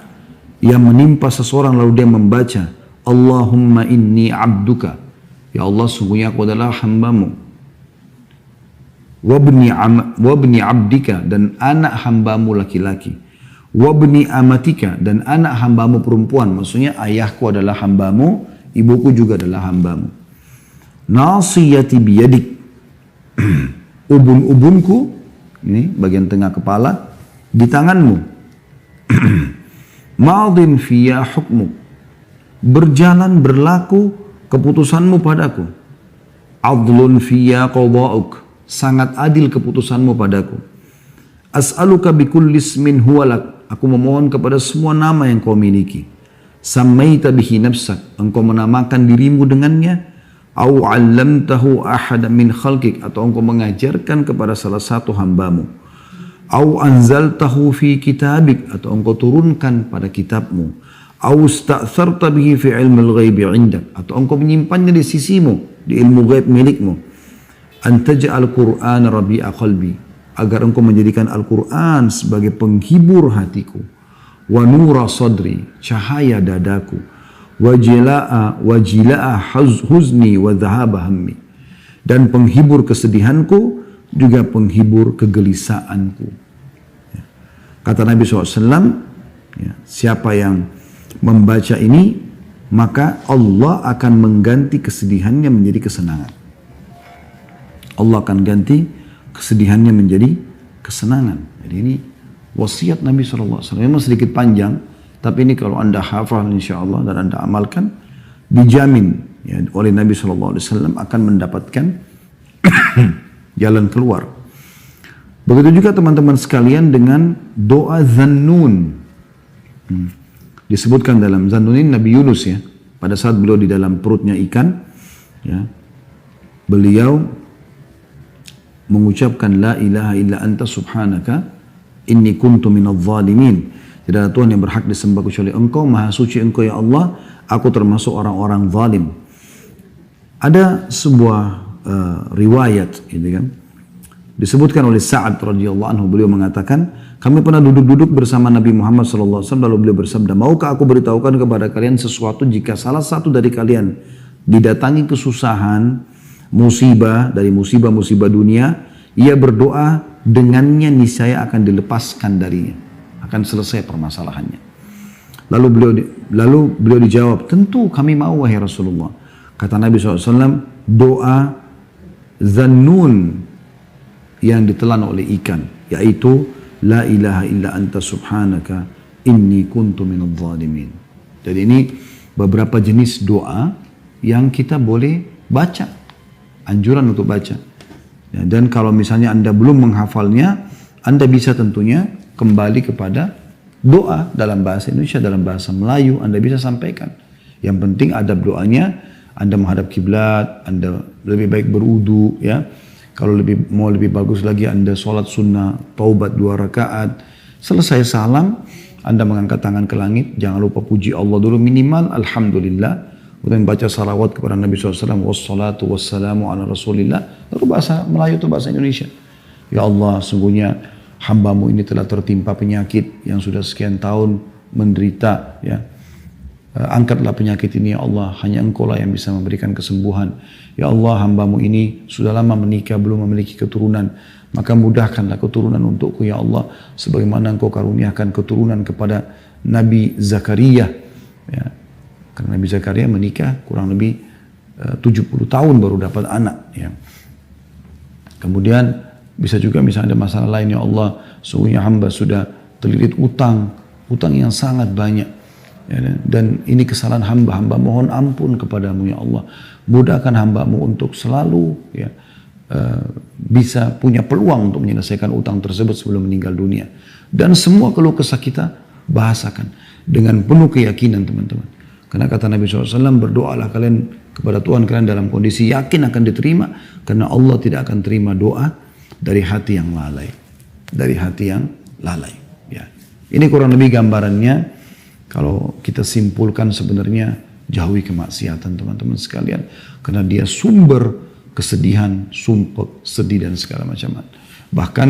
yang menimpa seseorang lalu dia membaca Allahumma inni abduka, ya Allah sungguhnya aku adalah hambamu, wabni abdika, dan anak hambamu laki-laki, wabni amatika, dan anak hambamu perempuan, maksudnya ayahku adalah hambamu, ibuku juga adalah hambamu, nasiyati biyadik, ubun-ubunku, ini bagian tengah kepala, di tanganmu, madin fiyya hukmuk, berjalan berlaku keputusanmu padaku, adlun fiyya qada'uk, sangat adil keputusanmu padaku, as'aluka bikulli ismin huwalak, aku memohon kepada semua nama yang kau miliki, sammaita bihi nafsak, engkau menamakan dirimu dengannya, au 'allamtahu ahadan min khalqik, atau engkau mengajarkan kepada salah satu hambamu, au anzaltahu fi kitabik, atau engkau turunkan pada kitabmu, au sta'tharta bihi fi ilmil ghaibi 'indak, atau engkau menyimpannya di sisimu, di ilmu ghaib milikmu, antaj'al Qur'an rabi'a qalbi, agar engkau menjadikan Al-Quran sebagai penghibur hatiku, wa nura sadri, cahaya dadaku, wajila'a huzni wa dhahaba hammi, dan penghibur kesedihanku, juga penghibur kegelisahanku. Ya. Kata Nabi SAW, ya, siapa yang membaca ini, maka Allah akan mengganti kesedihannya menjadi kesenangan. Allah akan ganti kesedihannya menjadi kesenangan. Jadi ini wasiat Nabi SAW. Memang sedikit panjang, tapi ini kalau anda hafal insya Allah dan anda amalkan, dijamin ya, oleh Nabi SAW akan mendapatkan jalan keluar. Begitu juga teman-teman sekalian dengan doa Zannun. Disebutkan dalam Zannun ini Nabi Yunus ya, pada saat beliau di dalam perutnya ikan, ya, beliau mengucapkan la ilaha illa anta subhanaka inni kuntu minadh dhalimin. Tidak ada Tuhan yang berhak disembah kecuali Engkau, Maha Suci Engkau ya Allah, aku termasuk orang-orang zalim. Ada sebuah riwayat gitu kan, disebutkan oleh Sa'ad radhiyallahu anhu, beliau mengatakan, kami pernah duduk-duduk bersama Nabi Muhammad SAW, lalu beliau bersabda, maukah aku beritahukan kepada kalian sesuatu jika salah satu dari kalian didatangi kesusahan, musibah dari musibah-musibah dunia, ia berdoa dengannya niscaya akan dilepaskan darinya, akan selesai permasalahannya. Lalu beliau dijawab, tentu kami mau wahai Rasulullah. Kata Nabi SAW, doa Zannun yang ditelan oleh ikan, yaitu la ilaha illa anta subhanaka inni kuntu minadh dhalimin. Jadi ini beberapa jenis doa yang kita boleh baca, anjuran untuk baca. Ya, dan kalau misalnya anda belum menghafalnya, anda bisa tentunya kembali kepada doa dalam bahasa Indonesia, dalam bahasa Melayu, anda bisa sampaikan. Yang penting adab doanya, anda menghadap kiblat, anda lebih baik berudu, ya. Kalau mau lebih bagus lagi, anda sholat sunnah, taubat 2 rakaat. Selesai salam, anda mengangkat tangan ke langit, jangan lupa puji Allah dulu minimal, alhamdulillah. Kemudian baca salawat kepada Nabi SAW, wassalatu wassalamu ala rasulillah. Lalu bahasa Melayu itu bahasa Indonesia. Ya Allah, sungguhnya hambamu ini telah tertimpa penyakit yang sudah sekian tahun menderita, ya. Angkatlah penyakit ini ya Allah, hanya Engkau lah yang bisa memberikan kesembuhan. Ya Allah, hambamu ini sudah lama menikah, belum memiliki keturunan, maka mudahkanlah keturunan untukku ya Allah, sebagaimana Engkau karuniakan keturunan kepada Nabi Zakaria, ya. Karena Nabi Zakaria menikah kurang lebih 70 tahun baru dapat anak, ya. Kemudian bisa juga misalnya ada masalah lain, ya Allah, sungguhnya hamba sudah terlilit utang yang sangat banyak. Ya, dan ini kesalahan hamba mohon ampun kepadamu ya Allah, mudahkan hambamu untuk selalu, ya, bisa punya peluang untuk menyelesaikan utang tersebut sebelum meninggal dunia. Dan semua keluh kesah kita bahasakan dengan penuh keyakinan teman-teman, karena kata Nabi SAW, berdoalah kalian kepada Tuhan kalian dalam kondisi yakin akan diterima, karena Allah tidak akan terima doa dari hati yang lalai, ya. Ini kurang lebih gambarannya. Kalau kita simpulkan, sebenarnya jauhi kemaksiatan teman-teman sekalian, karena dia sumber kesedihan, sumpek, sedih dan segala macam. Bahkan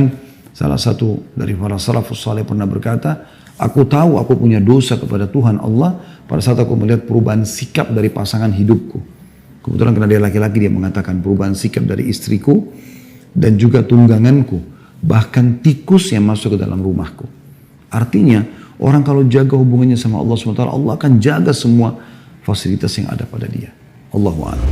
salah satu dari para salafus saleh pernah berkata, aku tahu aku punya dosa kepada Tuhan Allah pada saat aku melihat perubahan sikap dari pasangan hidupku. Kebetulan karena dia laki-laki, dia mengatakan perubahan sikap dari istriku dan juga tungganganku, bahkan tikus yang masuk ke dalam rumahku. Artinya orang kalau jaga hubungannya sama Allah SWT, Allah akan jaga semua fasilitas yang ada pada dia. Allahu a'lam.